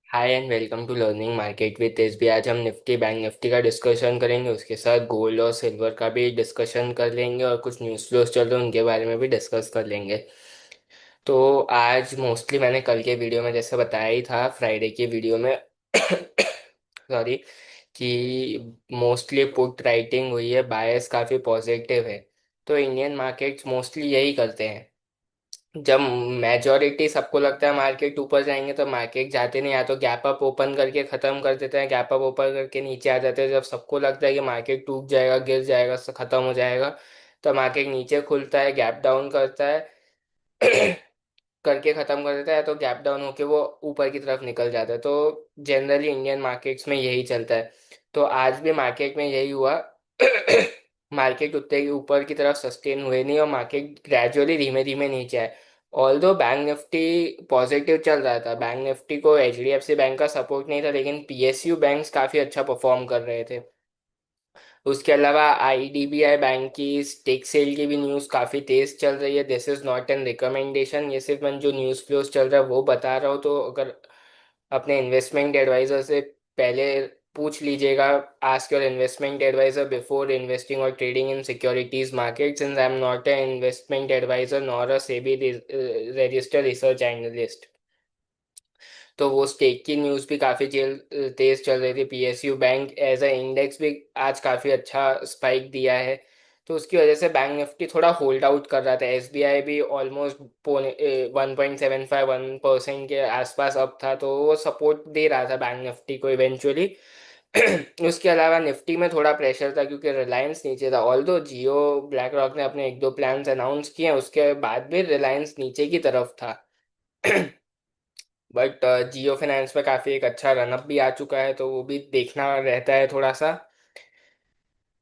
Hi and welcome to learning market with SB. आज हम Nifty bank Nifty का डिस्कशन करेंगे, उसके साथ गोल्ड और सिल्वर का भी डिस्कशन कर लेंगे और कुछ न्यूज़ फ्लोज चल रहे हैं उनके बारे में भी डिस्कस कर लेंगे। तो आज मोस्टली मैंने कल के वीडियो में जैसे बताया ही था, फ्राइडे की वीडियो में सॉरी, कि मोस्टली पुट राइटिंग हुई है, बायस काफ़ी पॉजिटिव है। तो इंडियन मार्केट्स मोस्टली यही करते हैं। जब मेजोरिटी सबको लगता है मार्केट ऊपर जाएंगे तो मार्केट जाते नहीं, या तो गैप अप ओपन करके खत्म कर देते हैं, गैप अप ओपन करके नीचे आ जाते हैं। जब सबको लगता है कि मार्केट टूट जाएगा, गिर जाएगा, खत्म हो जाएगा, तो मार्केट नीचे खुलता है, गैप डाउन करता है करके खत्म कर देता है, तो गैप डाउन होके वो ऊपर की तरफ निकल जाता है। तो जनरली इंडियन मार्केट्स में यही चलता है। तो आज भी मार्केट में यही हुआ। मार्केट उतने ही ऊपर की तरफ सस्टेन हुए नहीं और मार्केट ग्रेजुअली धीमे धीमे नीचे आए। ऑल्दो बैंक निफ्टी पॉजिटिव चल रहा था, बैंक निफ्टी को एचडीएफसी बैंक का सपोर्ट नहीं था, लेकिन पीएसयू बैंक्स काफ़ी अच्छा परफॉर्म कर रहे थे। उसके अलावा आईडीबीआई बैंक की स्टेक सेल की भी न्यूज़ काफ़ी तेज चल रही है। This is not an recommendation, ये सिर्फ मैं जो न्यूज़ फ्लोज चल रहा है वो बता रहा हूँ। तो अगर अपने इन्वेस्टमेंट एडवाइज़र से पहले पूछ लीजिएगा, ask your investment advisor before investing और trading in securities market, since I am not a investment advisor nor a SEBI registered research analyst. तो वो स्टेक की न्यूज़ भी काफ़ी तेज चल रही थी। PSU bank as a index भी आज काफ़ी अच्छा स्पाइक दिया है। तो उसकी वजह से बैंक निफ्टी थोड़ा होल्ड आउट कर रहा था। एसबीआई भी ऑलमोस्ट 1.75-1% के आसपास अब था, तो वो सपोर्ट दे रहा था बैंक निफ्टी को इवेंचुअली। उसके अलावा निफ्टी में थोड़ा प्रेशर था क्योंकि रिलायंस नीचे था। ऑल्दो जियो ब्लैक रॉक ने अपने एक दो प्लान्स अनाउंस किए हैं, उसके बाद भी रिलायंस नीचे की तरफ था। बट जियो फाइनेंस में काफ़ी एक अच्छा रनअप भी आ चुका है, तो वो भी देखना रहता है थोड़ा सा।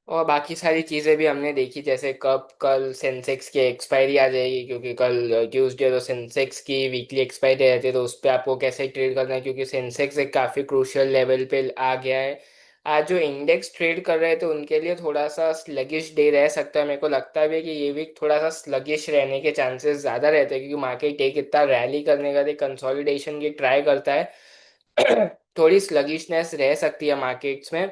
और बाकी सारी चीज़ें भी हमने देखी, जैसे कब कल सेंसेक्स की एक्सपायरी आ जाएगी, क्योंकि कल ट्यूसडे तो सेंसेक्स की वीकली एक्सपायरी रहती है। तो उस पर आपको कैसे ट्रेड करना है, क्योंकि सेंसेक्स एक काफ़ी क्रूशियल लेवल पे आ गया है। आज जो इंडेक्स ट्रेड कर रहे थे उनके लिए थोड़ा सा स्लगिश डे रह सकता है। मेरे को लगता भी है कि ये वीक थोड़ा सा स्लगिश रहने के चांसेस ज़्यादा रहते हैं, क्योंकि मार्केट एक इतना रैली करने का कंसोलिडेशन की ट्राई करता है। थोड़ी स्लगिशनेस रह सकती है मार्केट्स में।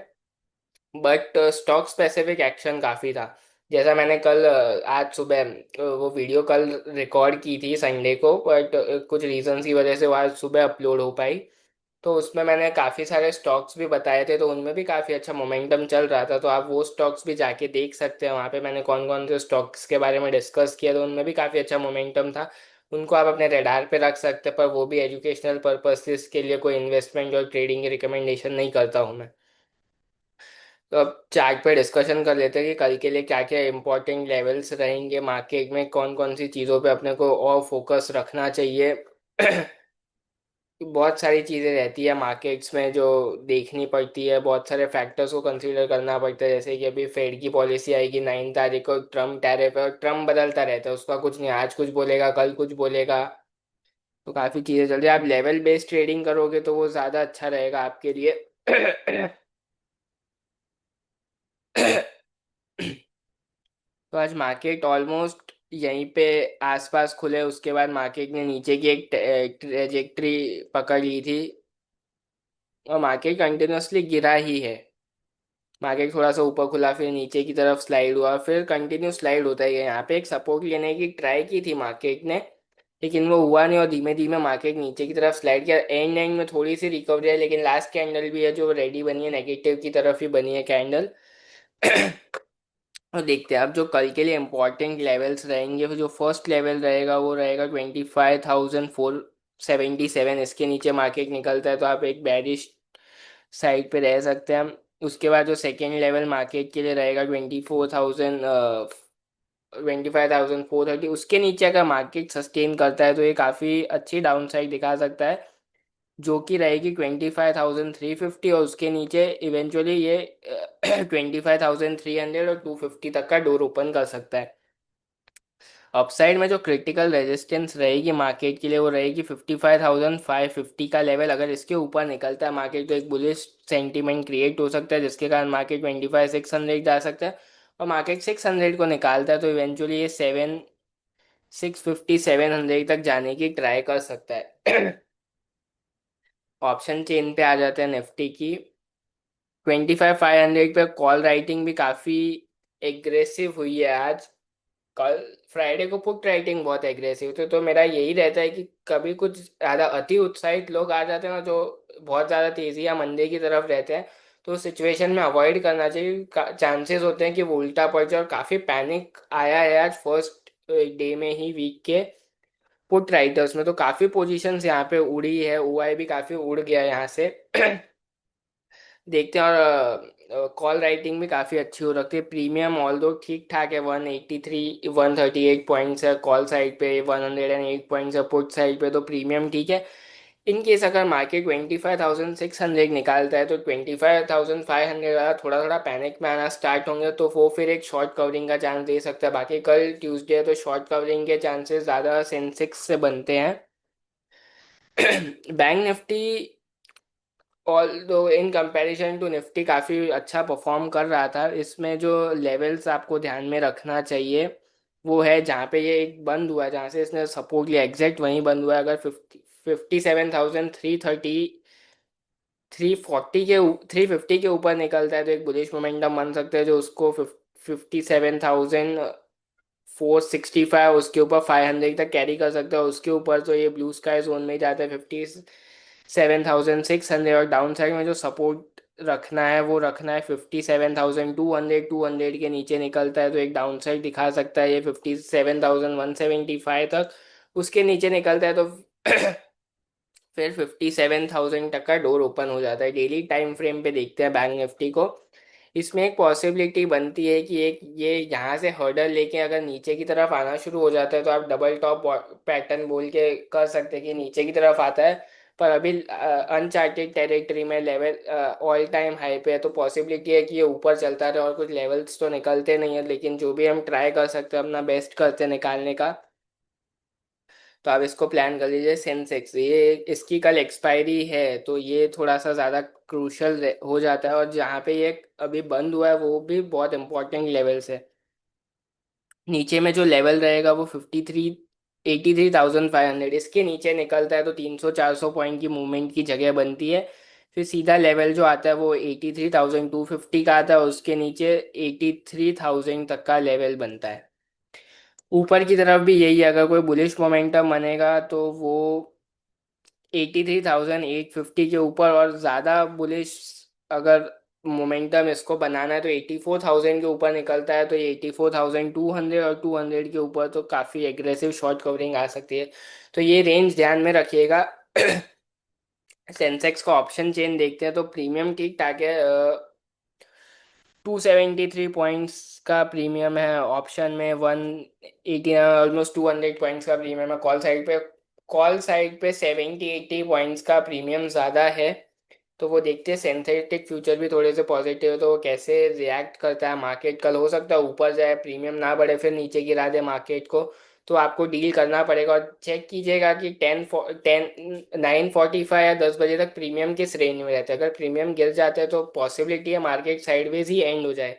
बट स्टॉक स्पेसिफिक एक्शन काफ़ी था। जैसा मैंने कल आज सुबह वो वीडियो कल रिकॉर्ड की थी संडे को, बट कुछ रीजंस की वजह से वो आज सुबह अपलोड हो पाई। तो उसमें मैंने काफ़ी सारे स्टॉक्स भी बताए थे, तो उनमें भी काफ़ी अच्छा मोमेंटम चल रहा था। तो आप वो स्टॉक्स भी जाके देख सकते हैं, वहाँ पे मैंने कौन कौन से स्टॉक्स के बारे में डिस्कस किया, तो उनमें भी काफ़ी अच्छा मोमेंटम था। उनको आप अपने रेडार पे रख सकते हैं, पर वो भी एजुकेशनल पर्पसेस के लिए, कोई इन्वेस्टमेंट और ट्रेडिंग की रिकमेंडेशन नहीं करता हूँ मैं। तो अब चार्ट पे डिस्कशन कर लेते हैं कि कल के लिए क्या क्या इंपॉर्टेंट लेवल्स रहेंगे, मार्केट में कौन कौन सी चीज़ों पे अपने को और फोकस रखना चाहिए। बहुत सारी चीज़ें रहती है मार्केट्स में जो देखनी पड़ती है, बहुत सारे फैक्टर्स को कंसीडर करना पड़ता है। जैसे कि अभी फेड की पॉलिसी आएगी 9 तारीख को, ट्रम्प टैरिफ है और ट्रम्प बदलता रहता है, उसका कुछ नहीं, आज कुछ बोलेगा कल कुछ बोलेगा। तो काफ़ी चीज़ें चल रही है। आप लेवल बेस्ड ट्रेडिंग करोगे तो वो ज़्यादा अच्छा रहेगा आपके लिए। तो आज मार्केट ऑलमोस्ट यहीं पे आसपास खुले, उसके बाद मार्केट ने नीचे की एक ट्रेजेक्ट्री पकड़ ली थी और मार्केट कंटिन्यूअसली गिरा ही है। मार्केट थोड़ा सा ऊपर खुला, फिर नीचे की तरफ स्लाइड हुआ, फिर कंटिन्यू स्लाइड होता ही गया। यहाँ पे एक सपोर्ट लेने की ट्राई की थी मार्केट ने, लेकिन वो हुआ नहीं और धीमे धीमे मार्केट नीचे की तरफ स्लाइड किया। एंड एंड में थोड़ी सी रिकवरी है, लेकिन लास्ट कैंडल भी है जो रेडी बनी है, नेगेटिव की तरफ ही बनी है कैंडल। और देखते हैं अब जो कल के लिए इम्पोर्टेंट लेवल्स रहेंगे। जो फर्स्ट लेवल रहेगा वो रहेगा 25,477। इसके नीचे मार्केट निकलता है तो आप एक बैरिश साइड पे रह सकते हैं। उसके बाद जो सेकेंड लेवल मार्केट के लिए रहेगा 25,430। उसके नीचे अगर मार्केट सस्टेन करता है तो ये काफ़ी अच्छी डाउन साइड दिखा सकता है, जो कि रहेगी 25,350। और उसके नीचे इवेंचुअली ये 25,300 और 250 तक का डोर ओपन कर सकता है। अपसाइड में जो क्रिटिकल रेजिस्टेंस रहेगी मार्केट के लिए वो रहेगी 55,550 का लेवल। अगर इसके ऊपर निकलता है मार्केट तो एक बुलिश सेंटीमेंट क्रिएट हो सकता है, जिसके कारण मार्केट 25,600 जा सकता है। और मार्केट 600 को निकालता है तो इवेंचुअली ये 650 700 तक जाने की ट्राई कर सकता है। ऑप्शन चेन पे आ जाते हैं निफ्टी की। 25,500 पे कॉल राइटिंग भी काफी एग्रेसिव हुई है आज। कल फ्राइडे को पुट राइटिंग बहुत एग्रेसिव थे, तो मेरा यही रहता है कि कभी कुछ ज्यादा अति उत्साहित लोग आ जाते हैं ना, जो बहुत ज्यादा तेजी या मंदे की तरफ रहते हैं, तो सिचुएशन में अवॉइड करना चाहिए। चांसेस होते हैं कि वो उल्टा पड़ जाए, और काफी पैनिक आया है आज फर्स्ट डे में ही वीक के पुट राइटर्स में। तो काफी पोजीशंस यहाँ पे उड़ी है, ओआई भी काफी उड़ गया यहाँ से। देखते हैं। और कॉल राइटिंग भी काफ़ी अच्छी हो रखती है। प्रीमियम ऑल दो ठीक ठाक है, 138 है कॉल साइड पे, 108 है पुट साइड पे, तो प्रीमियम ठीक है। इन केस अगर मार्केट 25,600 निकालता है, तो 25,500 वाला थोड़ा थोड़ा पैनिक में आना स्टार्ट होंगे, तो वो फिर एक शॉर्ट कवरिंग का चांस दे सकता है। बाकी कल ट्यूसडे है, तो शॉर्ट कवरिंग के चांसेस ज़्यादा सेंसेक्स से बनते हैं। बैंक निफ्टी ऑल दो इन कंपैरिजन टू निफ्टी काफ़ी अच्छा परफॉर्म कर रहा था। इसमें जो लेवल्स आपको ध्यान में रखना चाहिए वो है जहाँ पे ये एक बंद हुआ है, जहाँ से इसने सपोर्ट लिया एग्जैक्ट वहीं बंद हुआ है। अगर 350 के ऊपर निकलता है, तो एक बुलिश मोमेंटम बन सकता है, जो उसको 57,465 उसके ऊपर 500 तक कैरी कर सकता है। उसके ऊपर तो ये ब्लू स्काई जोन में ही जाता है 57,600। और डाउन साइड में जो सपोर्ट रखना है वो रखना है 57,200। 200 के नीचे निकलता है तो एक डाउन साइड दिखा सकता है ये 57,175 तक। उसके नीचे निकलता है तो फिर 57,000 तक का डोर ओपन हो जाता है। डेली टाइम फ्रेम पे देखते हैं बैंक निफ्टी को। इसमें एक पॉसिबिलिटी बनती है कि एक ये यहाँ से हर्डल लेके अगर नीचे की तरफ आना शुरू हो जाता है, तो आप डबल टॉप पैटर्न बोल के कर सकते हैं कि नीचे की तरफ आता है। पर अभी अनचार्टेड टेरिटरी में लेवल ऑल टाइम हाई पे है, तो पॉसिबिलिटी है कि ये ऊपर चलता रहे। और कुछ लेवल्स तो निकलते नहीं है, लेकिन जो भी हम ट्राई कर सकते हैं अपना बेस्ट करते हैं निकालने का। तो आप इसको प्लान कर लीजिए। सेंसेक्स ये इसकी कल एक्सपायरी है, तो ये थोड़ा सा ज़्यादा क्रूशल हो जाता है। और जहाँ पे ये अभी बंद हुआ है वो भी बहुत इंपॉर्टेंट लेवल्स है। नीचे में जो लेवल रहेगा वो 83,500, इसके नीचे निकलता है तो 300-400 पॉइंट की मूवमेंट की जगह बनती है। फिर सीधा लेवल जो आता है वो 83,250 का आता है, उसके नीचे 83,000 तक का लेवल बनता है। ऊपर की तरफ भी यही है, अगर कोई बुलिश मोमेंटम बनेगा तो वो 83,850 के ऊपर। और ज़्यादा बुलिश अगर मोमेंटम इसको बनाना है तो 84,000 के ऊपर निकलता है, तो ये 84,200 और 200 के ऊपर तो काफ़ी एग्रेसिव शॉर्ट कवरिंग आ सकती है। तो ये रेंज ध्यान में रखिएगा। सेंसेक्स का ऑप्शन चेन देखते हैं तो प्रीमियम ठीक ठाक है। 273 पॉइंट्स का प्रीमियम है ऑप्शन में, 180 ऑलमोस्ट 200 पॉइंट्स का प्रीमियम है कॉल साइड पे। कॉल साइड पे 70-80 पॉइंट्स का प्रीमियम ज़्यादा है। तो वो देखते हैं सिंथेटिक फ्यूचर भी थोड़े से पॉजिटिव है, तो वो कैसे रिएक्ट करता है मार्केट। कल हो सकता है ऊपर जाए, प्रीमियम ना बढ़े, फिर नीचे गिरा दे मार्केट को। तो आपको डील करना पड़ेगा। और चेक कीजिएगा कि 9:45 या 10 बजे तक प्रीमियम किस रेंज में रहता है। अगर प्रीमियम गिर जाता है तो पॉसिबिलिटी है मार्केट साइडवेज ही एंड हो जाए।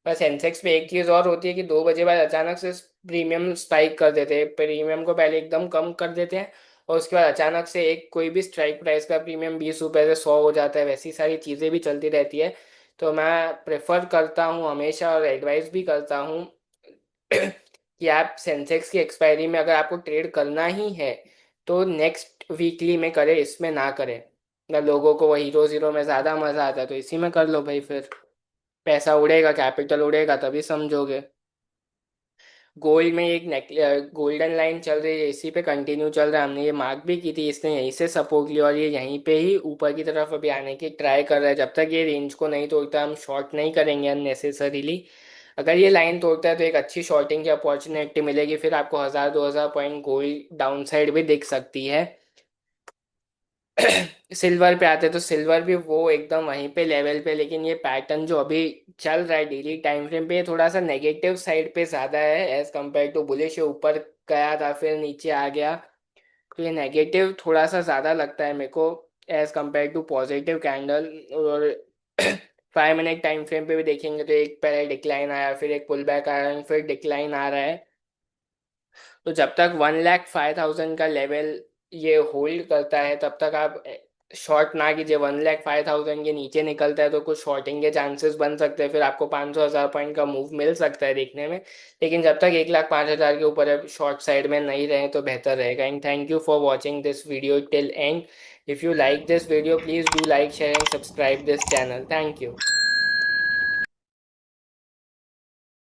बस सेंसेक्स पे एक चीज़ और होती है कि 2 बजे बाद अचानक से प्रीमियम स्पाइक कर देते हैं। प्रीमियम को पहले एकदम कम कर देते हैं, और उसके बाद अचानक से एक कोई भी स्ट्राइक प्राइस का प्रीमियम 20 रुपये से 100 हो जाता है। वैसी सारी चीज़ें भी चलती रहती है। तो मैं प्रेफर करता हूँ हमेशा, और एडवाइस भी करता हूँ कि आप सेंसेक्स की एक्सपायरी में अगर आपको ट्रेड करना ही है तो नेक्स्ट वीकली में करें, इसमें ना करें। ना लोगों को वो हीरो ज़ीरो में ज़्यादा मज़ा आता है, तो इसी में कर लो भाई। फिर पैसा उड़ेगा, कैपिटल उड़ेगा, तभी समझोगे। गोल्ड में एक नेक गोल्डन लाइन चल रही है, इसी पे कंटिन्यू चल रहा है। हमने ये मार्क भी की थी, इसने यहीं से सपोर्ट लिया और ये यहीं पे ही ऊपर की तरफ अभी आने की ट्राई कर रहा है। जब तक ये रेंज को नहीं तोड़ता हम शॉर्ट नहीं करेंगे अननेसेसरीली। अगर ये लाइन तोड़ता है तो एक अच्छी शॉर्टिंग की अपॉर्चुनिटी मिलेगी, फिर आपको 1,000-2,000 पॉइंट गोल्ड डाउन साइड भी दिख सकती है। सिल्वर पे आते तो सिल्वर भी वो एकदम वहीं पे लेवल पे, लेकिन ये पैटर्न जो अभी चल रहा है डेली टाइम फ्रेम पे, ये थोड़ा सा नेगेटिव साइड पे ज़्यादा है एज कम्पेयर टू बुलिश। ये ऊपर गया था फिर नीचे आ गया, तो ये नेगेटिव थोड़ा सा ज़्यादा लगता है मेरे को as compare to positive candle. और 5 मिनट टाइम फ्रेम पे भी देखेंगे तो एक पहले डिक्लाइन आया, फिर एक पुल बैक आया, फिर डिक्लाइन आ रहा है। तो जब तक 1,05,000 का लेवल ये होल्ड करता है तब तक आप शॉर्ट ना कीजिए। 1,05,000 के नीचे निकलता है तो कुछ शॉर्टिंग के चांसेस बन सकते हैं, फिर आपको 500,000 पॉइंट का मूव मिल सकता है देखने में। लेकिन जब तक 1,05,000 के ऊपर है, शॉर्ट साइड में नहीं रहे तो बेहतर रहेगा। And thank you for watching this video till and. If you like this video, please do like, share and subscribe this channel. Thank you.